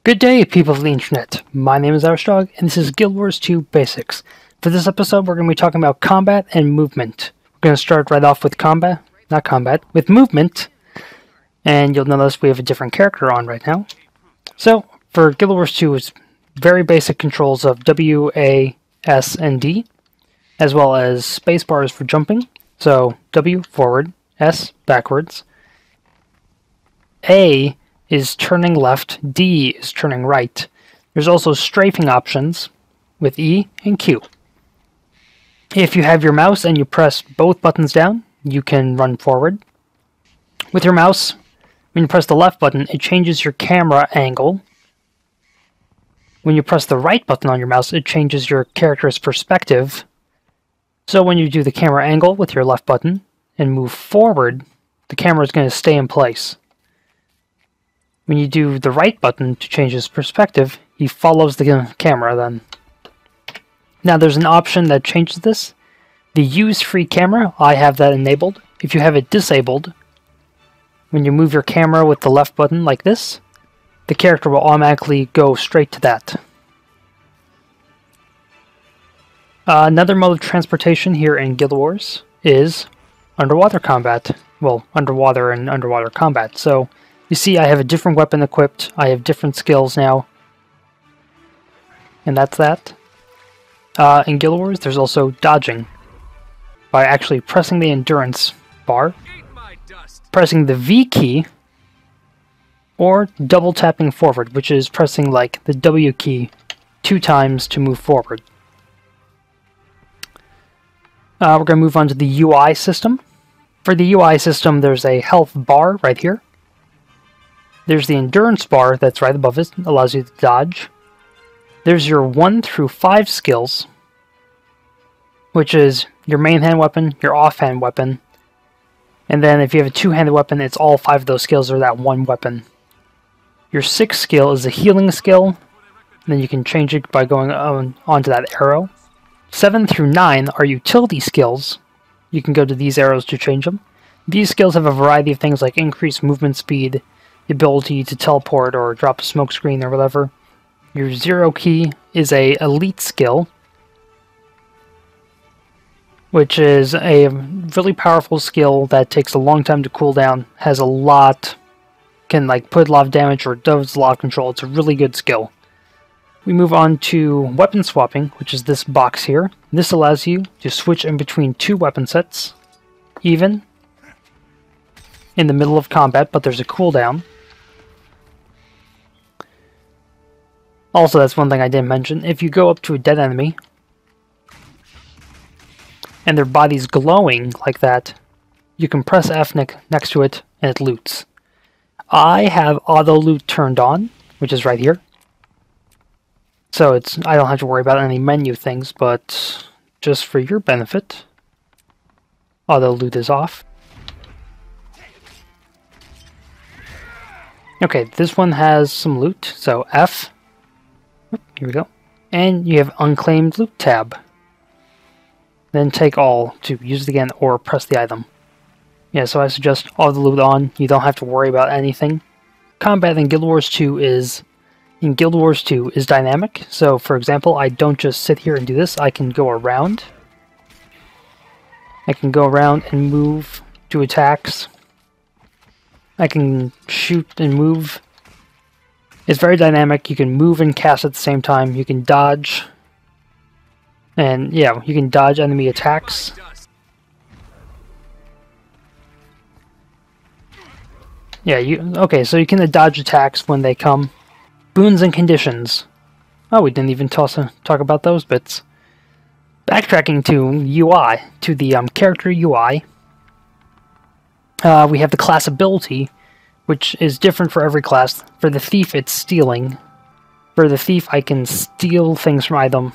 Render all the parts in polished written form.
Good day, people of the internet. My name is Arstrog, and this is Guild Wars 2 Basics. For this episode, we're going to be talking about combat and movement. We're going to start right off with with movement. And you'll notice we have a different character on right now. So, for Guild Wars 2, it's very basic controls of W, A, S, and D, as well as space bars for jumping. So, W, forward, S, backwards. A is turning left, D is turning right. There's also strafing options with E and Q. If you have your mouse and you press both buttons down, you can run forward. With your mouse, when you press the left button, it changes your camera angle. When you press the right button on your mouse, it changes your character's perspective. So when you do the camera angle with your left button and move forward, the camera is going to stay in place. When you do the right button to change his perspective, he follows the camera then. Now there's an option that changes this. The use free camera, I have that enabled. If you have it disabled, when you move your camera with the left button like this, the character will automatically go straight to that. Another mode of transportation here in Guild Wars is underwater combat. Well, underwater and underwater combat. So you see I have a different weapon equipped, I have different skills now, and that's that. In Guild Wars there's also dodging, by actually pressing the endurance bar, pressing the V key, or double tapping forward, which is pressing like the W key 2 times to move forward. We're going to move on to the UI system. For the UI system there's a health bar right here. There's the endurance bar that's right above it, allows you to dodge. There's your 1 through 5 skills, which is your main hand weapon, your offhand weapon, and then if you have a two-handed weapon, it's all 5 of those skills are that one weapon. Your 6th skill is a healing skill, and then you can change it by going onto that arrow. 7 through 9 are utility skills. You can go to these arrows to change them. These skills have a variety of things like increased movement speed, the ability to teleport or drop a smoke screen or whatever. Your 0 key is a elite skill, which is a really powerful skill that takes a long time to cool down, has a lot, can like put a lot of damage or does a lot of control. It's a really good skill. We move on to weapon swapping, which is this box here. This allows you to switch in between 2 weapon sets, even in the middle of combat, but there's a cooldown. Also, that's one thing I didn't mention. If you go up to a dead enemy, and their body's glowing like that, you can press F next to it, and it loots. I have auto loot turned on, which is right here. So I don't have to worry about any menu things, but just for your benefit, auto loot is off. Okay, this one has some loot, so F. Here we go. And you have unclaimed loot tab. Then take all to use it again or press the item. Yeah, so I suggest all the loot on. You don't have to worry about anything. Combat in Guild Wars 2 is dynamic. So for example, I don't just sit here and do this. I can go around. I can go around and move, do attacks. I can shoot and move. It's very dynamic. You can move and cast at the same time. You can dodge. And yeah, you can dodge enemy attacks. Yeah, okay, so you can dodge attacks when they come. Boons and conditions. Oh, we didn't even talk about those bits. Backtracking to UI, to the character UI. We have the class ability, which is different for every class. For the thief, it's stealing. For the thief, I can steal things from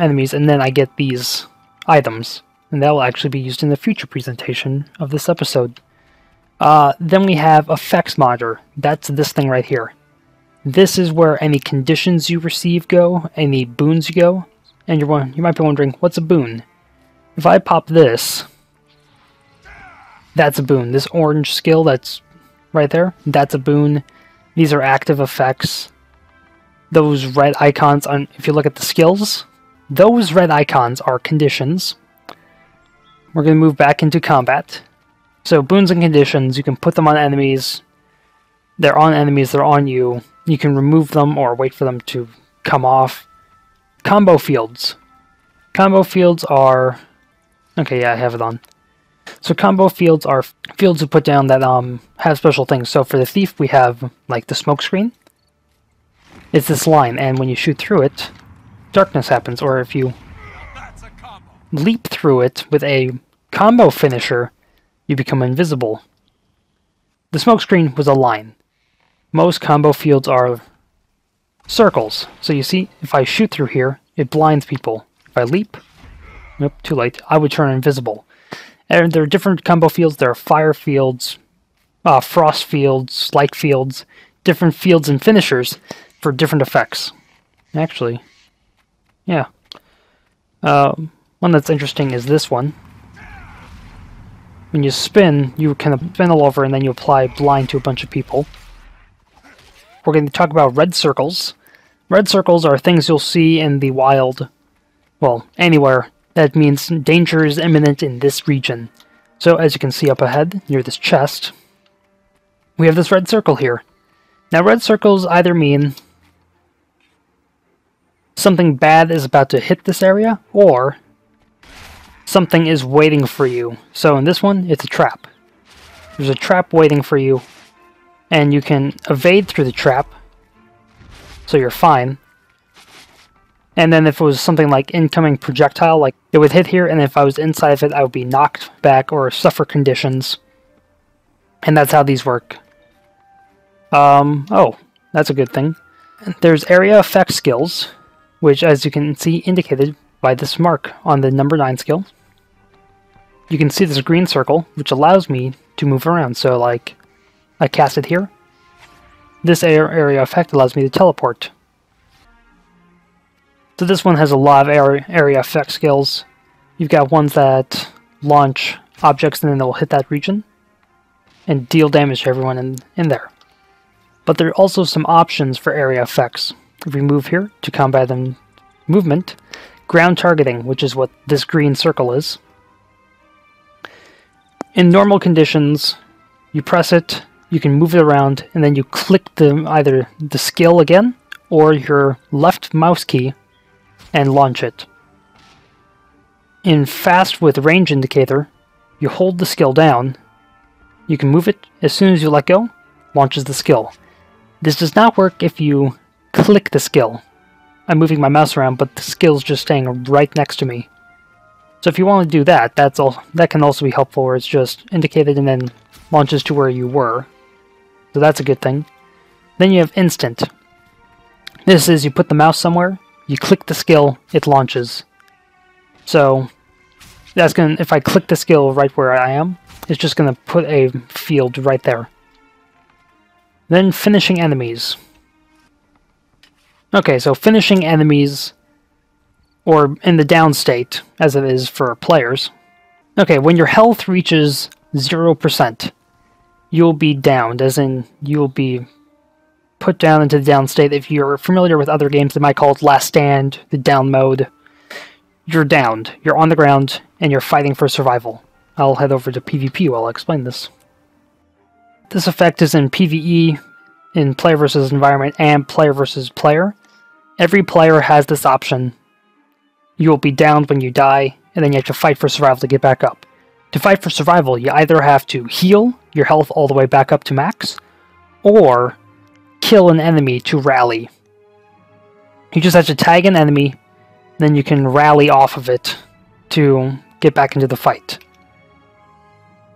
enemies, and then I get these items. And that will actually be used in the future presentation of this episode. Then we have effects monitor. That's this thing right here. This is where any conditions you receive go, any boons you go. And you might be wondering, what's a boon? If I pop this, that's a boon. This orange skill that's right there, that's a boon. These are active effects. those red icons on, if you look at the skills, those red icons are conditions. We're going to move back into combat. So boons and conditions, you can put them on enemies. They're on enemies, they're on you. You can remove them or wait for them to come off. Combo fields. Combo fields are... Okay, yeah, I have it on. So combo fields are fields you put down that have special things. So for the thief, we have like the smoke screen. It's this line, and when you shoot through it, darkness happens. Or if you leap through it with a combo finisher, you become invisible. The smoke screen was a line. Most combo fields are circles. So you see, if I shoot through here, it blinds people. If I leap, nope, too late, I would turn invisible. And there are different combo fields. There are fire fields, frost fields, light fields, different fields and finishers for different effects. Actually, yeah. One that's interesting is this one. When you spin, you kind of spin all over and then you apply blind to a bunch of people. We're going to talk about red circles. Red circles are things you'll see in the wild, well, anywhere. That means danger is imminent in this region. So as you can see up ahead, near this chest, we have this red circle here. Now red circles either mean something bad is about to hit this area, or something is waiting for you. So in this one, it's a trap. There's a trap waiting for you, and you can evade through the trap, so you're fine. And then if it was something like incoming projectile, like it would hit here, and if I was inside of it, I would be knocked back or suffer conditions. And that's how these work. Oh, that's a good thing. There's area effect skills, which as you can see indicated by this mark on the number 9 skill. You can see this green circle, which allows me to move around. So like, I cast it here. This area effect allows me to teleport. So this one has a lot of area effect skills. You've got ones that launch objects and then they'll hit that region and deal damage to everyone in there. But there are also some options for area effects. If we move here to combat them movement, ground targeting, which is what this green circle is. In normal conditions, you press it, you can move it around, and then you click either the skill again or your left mouse key and launch it. In fast with range indicator, you hold the skill down, you can move it, as soon as you let go, launches the skill. This does not work if you click the skill. I'm moving my mouse around, but the skill's just staying right next to me. So if you want to do that, that can also be helpful, where it's just indicated and then launches to where you were. So that's a good thing. Then you have instant. This is you put the mouse somewhere, you click the skill, it launches. So that's gonna, if I click the skill right where I am, it's just gonna put a field right there. Then finishing enemies. Okay, so finishing enemies, or in the down state, as it is for players. Okay, when your health reaches 0%, you'll be downed, as in you'll be put down into the down state. If you're familiar with other games, they might call it Last Stand, the down mode. You're downed. You're on the ground, and you're fighting for survival. I'll head over to PvP while I explain this. This effect is in PvE, in player versus environment, and player versus player. Every player has this option. You will be downed when you die, and then you have to fight for survival to get back up. To fight for survival, you either have to heal your health all the way back up to max, or kill an enemy to rally. You just have to tag an enemy, then you can rally off of it to get back into the fight.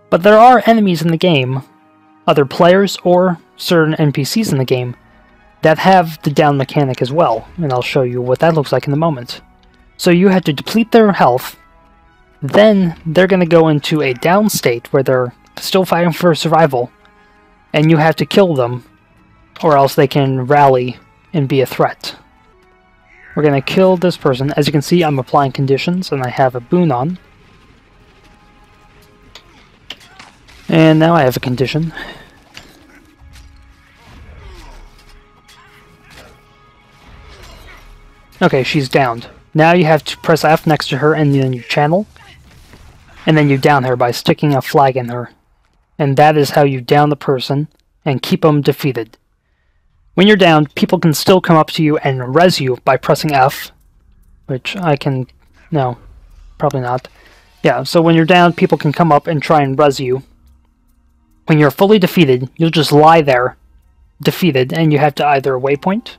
But there are enemies in the game, other players or certain NPCs in the game, that have the down mechanic as well, and I'll show you what that looks like in a moment. So you have to deplete their health, then they're going to go into a down state where they're still fighting for survival, and you have to kill them, or else they can rally and be a threat. We're going to kill this person. As you can see, I'm applying conditions, and I have a boon on. And now I have a condition. Okay, she's downed. Now you have to press F next to her and then you channel. And then you down her by sticking a flag in her. And that is how you down the person and keep them defeated. When you're down, people can still come up to you and res you by pressing F. Which I can... no, probably not. Yeah, so when you're down, people can come up and try and res you. When you're fully defeated, you'll just lie there, defeated, and you have to either waypoint,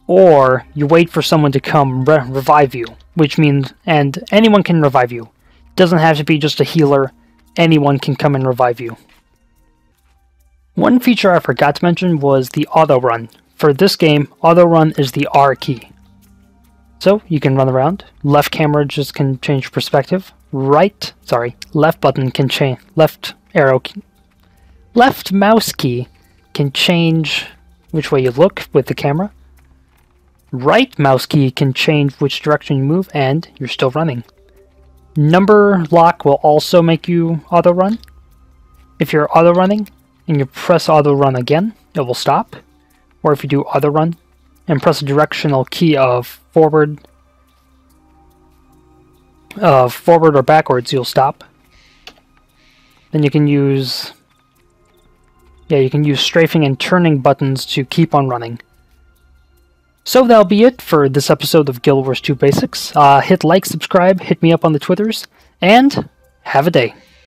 or you wait for someone to come revive you, which means, and anyone can revive you. It doesn't have to be just a healer, anyone can come and revive you. One feature I forgot to mention was the Autorun. For this game, Autorun is the R key. So, you can run around. Left camera just can change perspective. Left button can change, left mouse key can change which way you look with the camera. Right mouse key can change which direction you move, and you're still running. Number lock will also make you auto run. If you're auto running and you press auto run again, it will stop. Or if you do auto run and press the directional key of forward or backwards, you'll stop. Then you can use strafing and turning buttons to keep on running. So that'll be it for this episode of Guild Wars 2 Basics. Hit like, subscribe, hit me up on the Twitters, and have a day.